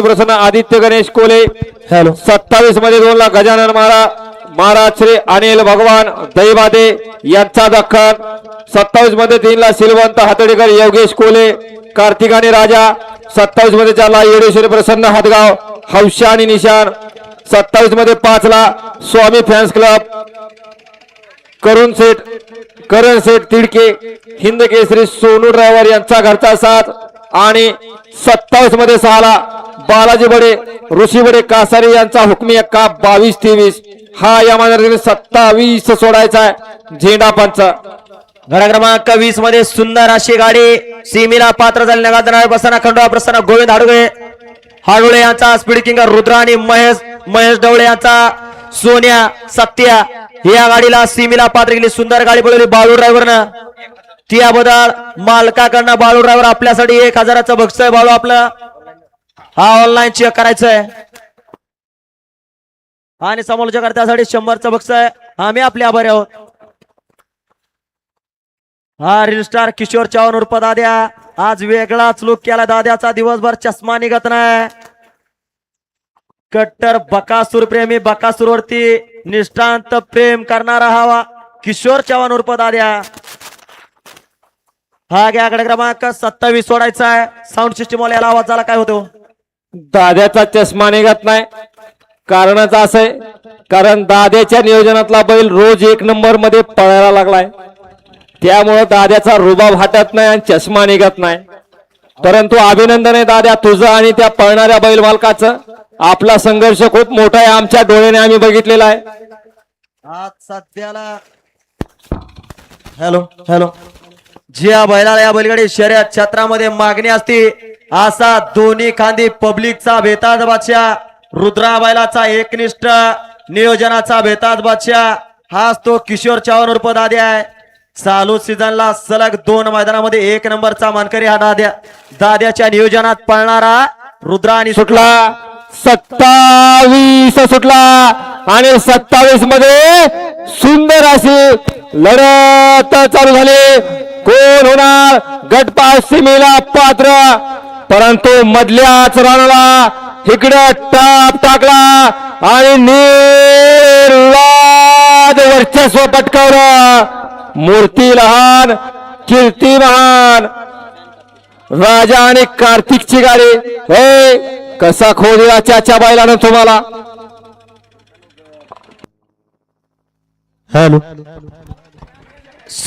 प्रसन्न आदित्य गणेश कोले हॅलो 27 मध्ये 2 ला गजानन महाराज श्री अनिल भगवान दैवादे यांचा दख्खन 27 मध्ये 3 ला सिलवंत हातडीकर योगेश कोले कार्तिक आणि राजा 27 मध्ये 4 ला येडेश्वरी प्रसन्न हातगाव हौशा आणि निशान 27 मध्ये 5 ला स्वामी फॅन्स क्लब करण सेठ तिडके हिंद केसरी सोनू ड्रायव्हर यांचा घरचा साथ आणि 27 मध्ये 6 ला बालाजी बडे ऋषी बडे कासारी यांचा हुकमी एक्का 22-23 हा या मैदानातील 27 सोडायचा आहे झेंडा पंच। घरा क्रमांक 20 मध्ये सुंदर अशी गाडी सीमेला पात्र झाली नगादनार बसना खंडोबा प्रसन्न गोविंद हाडुळे यांचा स्पीड किंग रुद्र आणि महेश डवळे यांचा सोन्या सत्या या गाडीला सीमेला पात्र केली। सुंदर गाडी पळवली बाळू ड्रायव्हरनं त्याबद्दल मालकाकडनं बाळू ड्रायव्हर आपल्यासाठी 1000चं बक्षीस आहे। बाळू आपलं हा ऑनलाईन चेक करायचंय आणि समालोचकार्थ्यासाठी 100चं बक्षीस आहे। आम्ही आपले आभारी आहोत। हा रील स्टार किशोर चव्हाण उर्फ दाद्या आज वेगळाच लुक केला। दाद्याचा दिवसभर चष्मा निघत नाही। कट्टर बकासूर प्रेमी बकासूरवरती निष्ठांत प्रेम करणारा हवा किशोर चव्हाण उर्फ दाद्या हा घ्या गड क्रमांक 27 सोडायचा आहे। साऊंड सिस्टीम वाला याला आवाज झाला काय होतो? दाद्याचा चष्मा निघत नाही कारणच असं आहे कारण दाद्याच्या नियोजनातला बैल रोज 1 नंबर मध्ये पळायला लागलाय त्यामुळे दाद्याचा रुबाब हटत नाही आणि चष्मा निघत नाही। परंतु अभिनंदन आहे दाद्या तुझं आणि त्या पळणाऱ्या बैल मालकाचं। आपला संघर्ष खूप मोठा आहे आमच्या डोळ्याने आम्ही बघितलेला आहे। आज सध्याला हॅलो ज्या बैलाला या बैलगाडी शर्यत क्षेत्रामध्ये मागणी असते असा दोन्ही खांदी पब्लिकचा बेताज बादशाह रुद्रा बैलाचा एकनिष्ठ नियोजनाचा बेताज बादशाह हाच तो किशोर चव्हाण उर्फ दाद्या आहे। चालू सीझनला सलग 2 मैदानामध्ये 1 नंबरचा मानकरी हा दाद्याच्या नियोजनात पळणारा रुद्रा आणि सुटला 27 सुटला आणि 27 मध्ये सुंदर अशी लढत चालू झाली। कोण होणार गटपास सीमेला पात्र परंतु मधल्याच रानाला इकडे टाप टाकला आणि निर्वाद वर्चस्व पटकावलं। मूर्ती लहान कीर्ती महान राजा आणि कार्तिकची गाडी हे कसा खो दिला चाच्या बायलानं तुम्हाला। हॅलो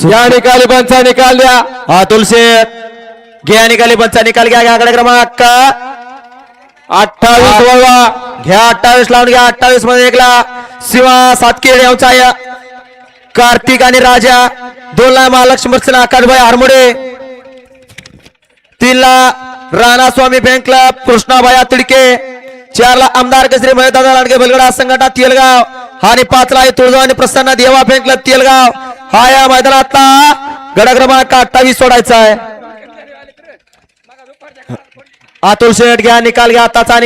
या निकाली पंचा निकाल द्या। अतुल शेठ घ्या निकाली पंचा निकाल घ्या आकडे क्रमांक 28 वळवा घ्या 28 लावून घ्या। 28 मध्ये 1 ला शिवा सातकेड यांचा कार्तिक आणि राजा 2 ला महालक्ष्मी आकाशभाई हारमुडे 3 ला राणा स्वामी बँक क्लब कृष्णाबाई तिडके 4 ला आमदार केसरी महेशदादा लांडगे बलगडा संघटना तेलगाव आणि 5 ला तुळजाव आणि प्रसन्न देवा बँक क्लब तेलगाव हा या मैदानातला गड क्रमांक 28 सोडायचा आहे। अतुल शेठ घ्या निकाल घ्या आताचा